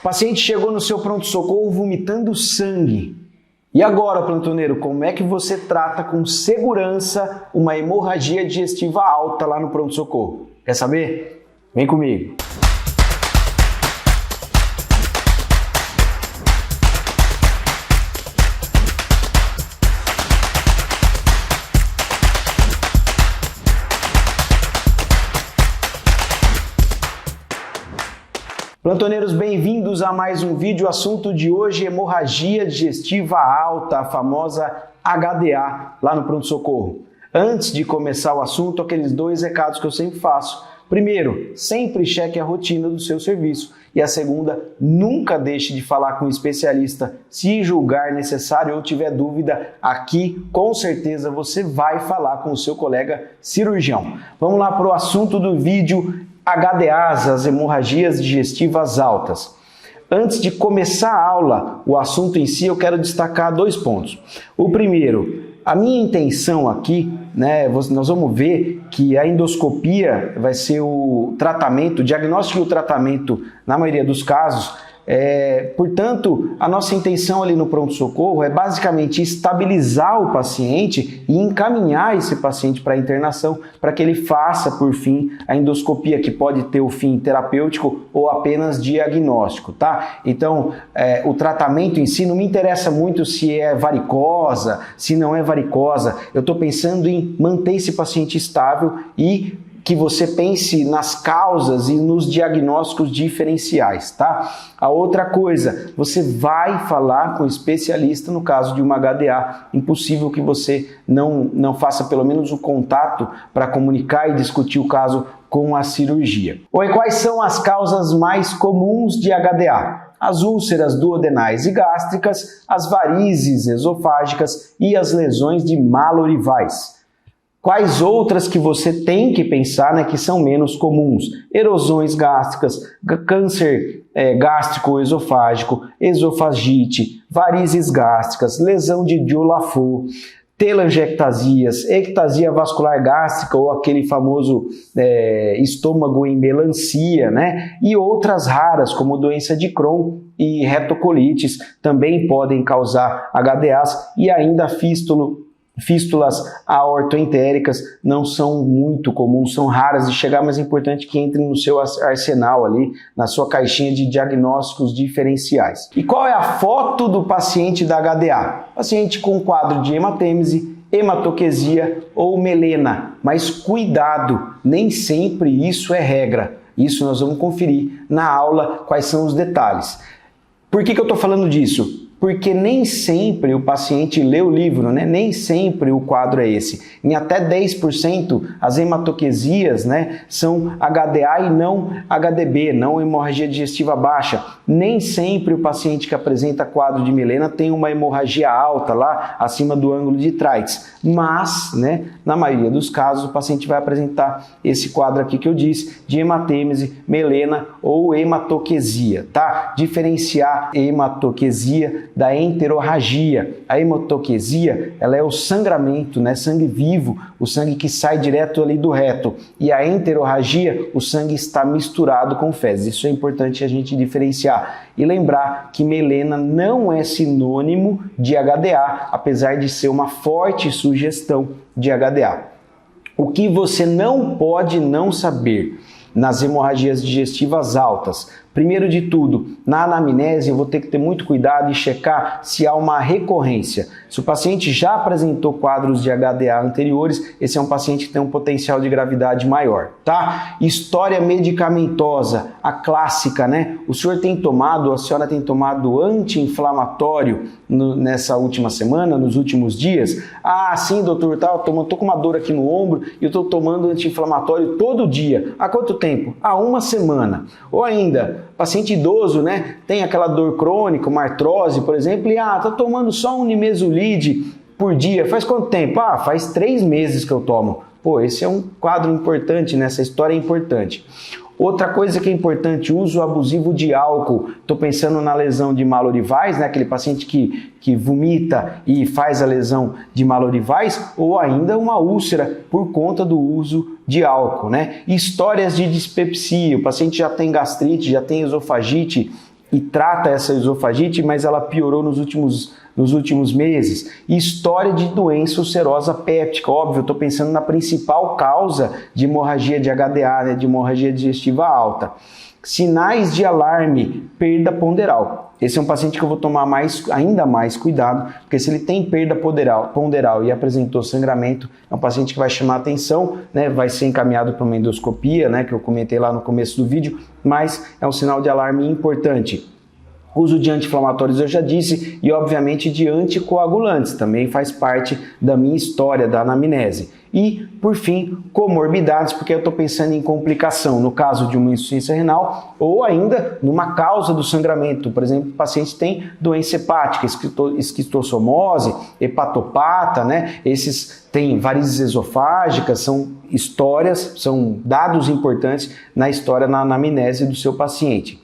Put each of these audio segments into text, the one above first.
paciente chegou no seu pronto-socorro vomitando sangue. E agora, plantoneiro, como é que você trata com segurança uma hemorragia digestiva alta lá no pronto-socorro? Quer saber? Vem comigo! Plantoneiros, bem-vindos a mais um vídeo. O assunto de hoje é hemorragia digestiva alta, a famosa HDA, lá no pronto-socorro. Antes de começar o assunto, aqueles dois recados que eu sempre faço. Primeiro, sempre cheque a rotina do seu serviço. E a segunda, nunca deixe de falar com um especialista. Se julgar necessário ou tiver dúvida, aqui com certeza você vai falar com o seu colega cirurgião. Vamos lá para o assunto do vídeo. HDAs, as hemorragias digestivas altas. Antes de começar a aula, o assunto em si, eu quero destacar dois pontos. O primeiro, a minha intenção aqui, nós vamos ver que a endoscopia vai ser o tratamento, o diagnóstico e o tratamento, na maioria dos casos. Portanto, a nossa intenção ali no pronto-socorro é basicamente estabilizar o paciente e encaminhar esse paciente para a internação para que ele faça, por fim, a endoscopia, que pode ter o fim terapêutico ou apenas diagnóstico, tá? Então, o tratamento em si não me interessa muito se é varicosa, se não é varicosa. Eu estou pensando em manter esse paciente estável e que você pense nas causas e nos diagnósticos diferenciais, tá? A outra coisa, você vai falar com o especialista no caso de uma HDA. Impossível que você não faça pelo menos o contato para comunicar e discutir o caso com a cirurgia. Oi, quais são as causas mais comuns de HDA? As úlceras duodenais e gástricas, as varizes esofágicas e as lesões de malorivais. Quais outras que você tem que pensar, que são menos comuns? Erosões gástricas, câncer gástrico-esofágico, esofagite, varizes gástricas, lesão de Dieu-Lafont, telangiectasias, ectasia vascular gástrica ou aquele famoso estômago em melancia, e outras raras como doença de Crohn e retocolites também podem causar HDAs e ainda fístulas aortoentéricas não são muito comuns, são raras de chegar, mas é importante que entrem no seu arsenal ali, na sua caixinha de diagnósticos diferenciais. E qual é a foto do paciente da HDA? Paciente com quadro de hematêmese, hematoquesia ou melena, mas cuidado, nem sempre isso é regra. Isso nós vamos conferir na aula quais são os detalhes. Por que eu estou falando disso? Porque nem sempre o paciente lê o livro, nem sempre o quadro é esse. Em até 10% as hematoquesias são HDA e não HDB, não hemorragia digestiva baixa. Nem sempre o paciente que apresenta quadro de melena tem uma hemorragia alta lá acima do ângulo de Treitz. Mas, na maioria dos casos, o paciente vai apresentar esse quadro aqui que eu disse, de hematêmese, melena ou hematoquesia, tá? Diferenciar hematoquesia da enterorragia. A hematoquesia, ela é o sangramento, sangue vivo, o sangue que sai direto ali do reto. E a enterorragia, o sangue está misturado com fezes. Isso é importante a gente diferenciar. E lembrar que melena não é sinônimo de HDA, apesar de ser uma forte sugestão de HDA. O que você não pode não saber nas hemorragias digestivas altas? Primeiro de tudo, na anamnese eu vou ter que ter muito cuidado e checar se há uma recorrência. Se o paciente já apresentou quadros de HDA anteriores, esse é um paciente que tem um potencial de gravidade maior, tá? História medicamentosa, a clássica, O senhor tem tomado, a senhora tem tomado anti-inflamatório nessa última semana, nos últimos dias? Ah, sim, doutor, tô com uma dor aqui no ombro e eu tô tomando anti-inflamatório todo dia. Há quanto tempo? Há uma semana. Ou ainda, paciente idoso, tem aquela dor crônica, uma artrose, por exemplo, e tá tomando só um nimesulide por dia. Faz quanto tempo? Faz 3 meses que eu tomo. Esse é um quadro importante, essa história é importante. Outra coisa que é importante, uso abusivo de álcool. Estou pensando na lesão de malorivais, aquele paciente que vomita e faz a lesão de malorivais, ou ainda uma úlcera por conta do uso de álcool, Histórias de dispepsia, o paciente já tem gastrite, já tem esofagite, e trata essa esofagite, mas ela piorou nos últimos meses. E história de doença ulcerosa péptica, óbvio, eu estou pensando na principal causa de hemorragia de HDA, né, de hemorragia digestiva alta. Sinais de alarme, perda ponderal. Esse é um paciente que eu vou tomar ainda mais cuidado, porque se ele tem perda ponderal e apresentou sangramento, é um paciente que vai chamar atenção, né, vai ser encaminhado para uma endoscopia, né, que eu comentei lá no começo do vídeo, mas é um sinal de alarme importante. Uso de anti-inflamatórios eu já disse e, obviamente, de anticoagulantes, também faz parte da minha história, da anamnese. E, por fim, comorbidades, porque eu estou pensando em complicação, no caso de uma insuficiência renal ou ainda numa causa do sangramento. Por exemplo, o paciente tem doença hepática, esquistossomose, hepatopata, né? Esses têm varizes esofágicas, são histórias, são dados importantes na história, na anamnese do seu paciente.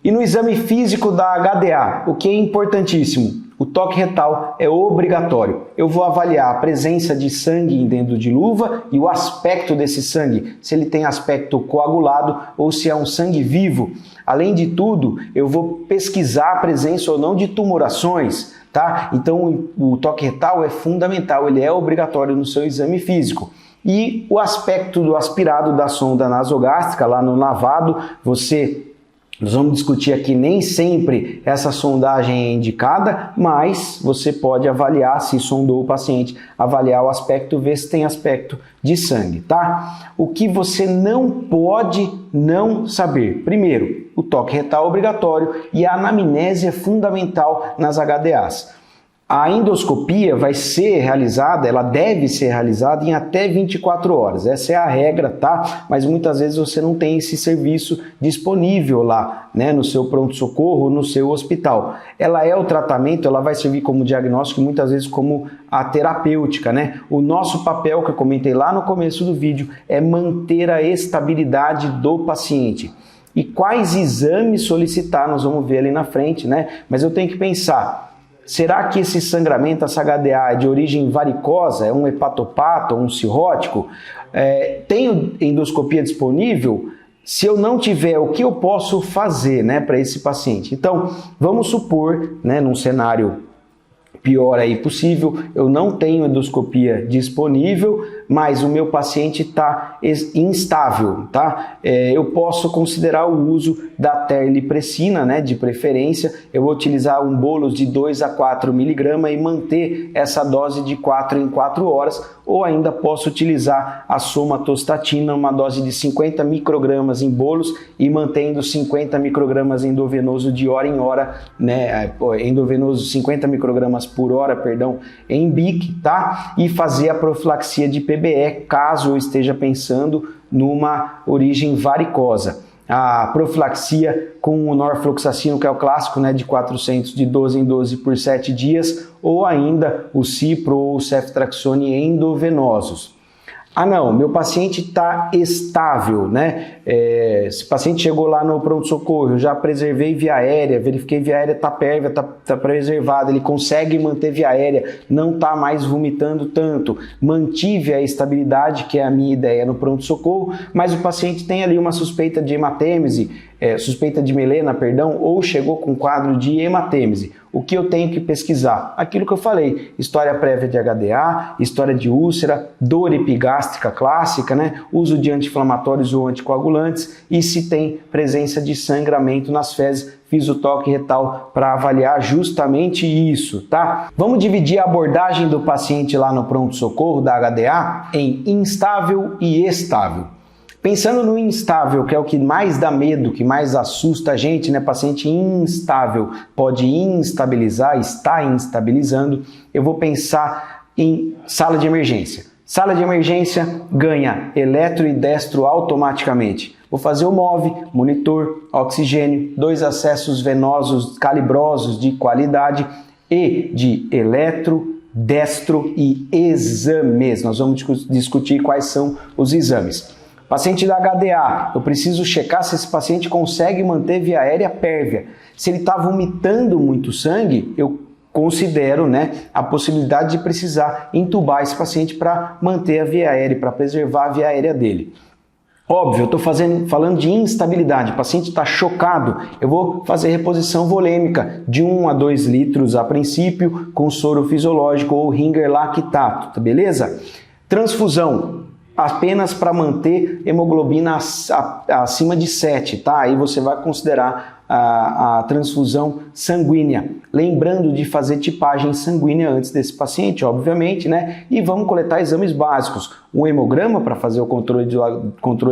E no exame físico da HDA, o que é importantíssimo? O toque retal é obrigatório. Eu vou avaliar a presença de sangue em dentro de luva e o aspecto desse sangue, se ele tem aspecto coagulado ou se é um sangue vivo. Além de tudo, eu vou pesquisar a presença ou não de tumorações, tá? Então o toque retal é fundamental, ele é obrigatório no seu exame físico. E o aspecto do aspirado da sonda nasogástrica, lá no lavado, nós vamos discutir aqui, nem sempre essa sondagem é indicada, mas você pode avaliar, se sondou o paciente, avaliar o aspecto, ver se tem aspecto de sangue, tá? O que você não pode não saber? Primeiro, o toque retal é obrigatório e a anamnese é fundamental nas HDAs. A endoscopia vai ser realizada, ela deve ser realizada em até 24 horas. Essa é a regra, tá? Mas muitas vezes você não tem esse serviço disponível lá, né, no seu pronto-socorro, no seu hospital. Ela é o tratamento, ela vai servir como diagnóstico e muitas vezes como a terapêutica, né? O nosso papel, que eu comentei lá no começo do vídeo, é manter a estabilidade do paciente. E quais exames solicitar, nós vamos ver ali na frente, né? Mas eu tenho que pensar, será que esse sangramento, essa HDA, é de origem varicosa, é um hepatopata, um cirrótico? Tenho endoscopia disponível? Se eu não tiver, o que eu posso fazer, né, para esse paciente? Então, vamos supor, né, num cenário pior aí possível, eu não tenho endoscopia disponível, mas o meu paciente está instável, tá? Eu posso considerar o uso da terlipressina, né, de preferência. Eu vou utilizar um bolus de 2 a 4 mg e manter essa dose de 4 em 4 horas, ou ainda posso utilizar a somatostatina, uma dose de 50 microgramas em bolos e mantendo 50 microgramas endovenoso de hora em hora, né, endovenoso 50 microgramas por hora, perdão, em BIC, tá? E fazer a profilaxia de PBE, caso eu esteja pensando numa origem varicosa. A profilaxia com o norfloxacino, que é o clássico, né, de 400 de 12 em 12 por 7 dias, ou ainda o cipro ou o ceftraxone endovenosos. Ah não, meu paciente está estável, né? Esse paciente chegou lá no pronto-socorro, eu já preservei via aérea, verifiquei via aérea, está pérvia, está preservada, ele consegue manter via aérea, não está mais vomitando tanto, mantive a estabilidade, que é a minha ideia no pronto-socorro, mas o paciente tem ali uma suspeita de hematêmese, suspeita de melena, perdão, ou chegou com quadro de hematêmese. O que eu tenho que pesquisar? Aquilo que eu falei, história prévia de HDA, história de úlcera, dor epigástrica clássica, né? Uso de anti-inflamatórios ou anticoagulantes e se tem presença de sangramento nas fezes. Fiz o toque retal para avaliar justamente isso, tá? Vamos dividir a abordagem do paciente lá no pronto-socorro da HDA em instável e estável. Pensando no instável, que é o que mais dá medo, que mais assusta a gente, né? Paciente instável pode instabilizar, está instabilizando. Eu vou pensar em sala de emergência. Sala de emergência ganha eletro e destro automaticamente. Vou fazer o MOV, monitor, oxigênio, 2 acessos venosos calibrosos de qualidade e de eletro, destro e exames. Nós vamos discutir quais são os exames. Paciente da HDA, eu preciso checar se esse paciente consegue manter via aérea pérvia. Se ele está vomitando muito sangue, eu considero, né, a possibilidade de precisar entubar esse paciente para manter a via aérea, para preservar a via aérea dele. Óbvio, eu estou falando de instabilidade, o paciente está chocado, eu vou fazer reposição volêmica de 1 a 2 litros a princípio, com soro fisiológico ou Ringer lactato, beleza? Transfusão, apenas para manter hemoglobina acima de 7, tá? Aí você vai considerar a transfusão sanguínea. Lembrando de fazer tipagem sanguínea antes desse paciente, obviamente, né? E vamos coletar exames básicos. Um hemograma para fazer o controle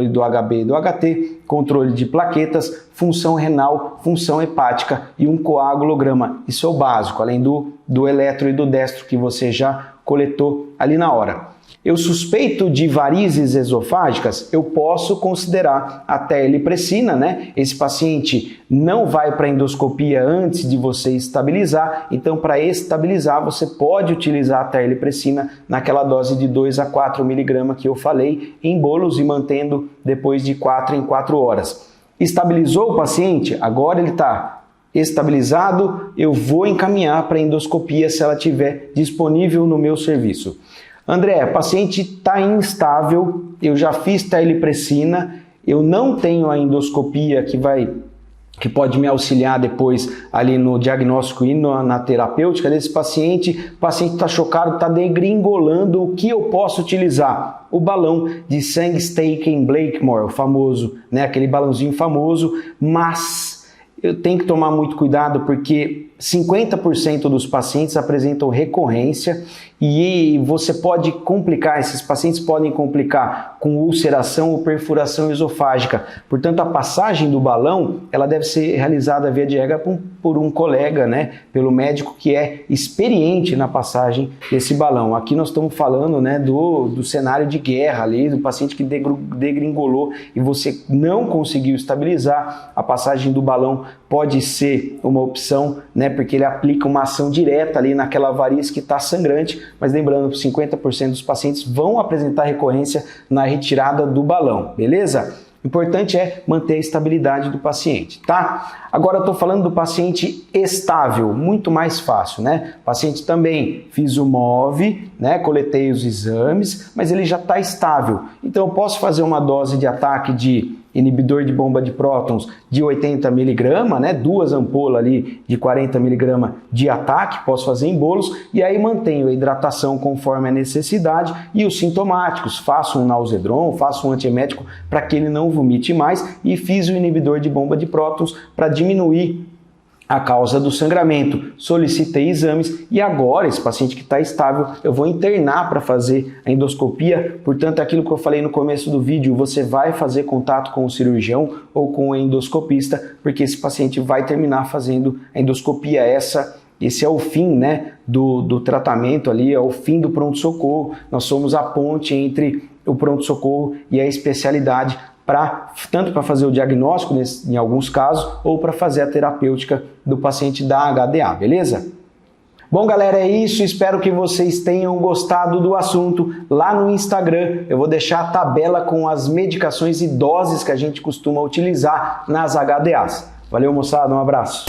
do HB e do HT, controle de plaquetas, função renal, função hepática e um coagulograma. Isso é o básico, além do eletro e do destro que você já coletou ali na hora. Eu suspeito de varizes esofágicas, eu posso considerar a terlipressina, né? Esse paciente não vai para endoscopia antes de você estabilizar, então para estabilizar você pode utilizar a terlipressina naquela dose de 2 a 4 mg que eu falei, em bolos e mantendo depois de 4 em 4 horas. Estabilizou o paciente? Agora ele está estabilizado, eu vou encaminhar para endoscopia se ela estiver disponível no meu serviço. André, o paciente está instável, eu já fiz terlipressina, eu não tenho a endoscopia que pode me auxiliar depois ali no diagnóstico e na terapêutica desse paciente. O paciente está chocado, está degringolando, o que eu posso utilizar? O balão de Sangstein-Blakemore, o famoso, né? Aquele balãozinho famoso, mas eu tenho que tomar muito cuidado porque 50% dos pacientes apresentam recorrência e você pode complicar, esses pacientes podem complicar com ulceração ou perfuração esofágica. Portanto, a passagem do balão, ela deve ser realizada via de regra por um colega, né, pelo médico que é experiente na passagem desse balão. Aqui nós estamos falando, né, do cenário de guerra ali, do paciente que degringolou e você não conseguiu estabilizar. A passagem do balão pode ser uma opção, né, porque ele aplica uma ação direta ali naquela variz que está sangrante, mas lembrando que 50% dos pacientes vão apresentar recorrência na retirada do balão, beleza? O importante é manter a estabilidade do paciente, tá? Agora eu estou falando do paciente estável, muito mais fácil, né? O paciente também fiz o MOV, né? Coletei os exames, mas ele já está estável. Então eu posso fazer uma dose de ataque de inibidor de bomba de prótons de 80 mg, né? 2 ampolas ali de 40 mg de ataque, posso fazer em bolos, e aí mantenho a hidratação conforme a necessidade e os sintomáticos, faço um Nausedron, faço um antiemético para que ele não vomite mais e fiz o inibidor de bomba de prótons para diminuir a causa do sangramento. Solicitei exames e agora esse paciente que está estável eu vou internar para fazer a endoscopia. Portanto, aquilo que eu falei no começo do vídeo, você vai fazer contato com o cirurgião ou com o endoscopista, porque esse paciente vai terminar fazendo a endoscopia. Esse é o fim, né, do tratamento ali, é o fim do pronto-socorro. Nós somos a ponte entre o pronto-socorro e a especialidade, tanto para fazer o diagnóstico em alguns casos ou para fazer a terapêutica do paciente da HDA, beleza? Bom, galera, é isso. Espero que vocês tenham gostado do assunto. Lá no Instagram eu vou deixar a tabela com as medicações e doses que a gente costuma utilizar nas HDAs. Valeu, moçada, um abraço.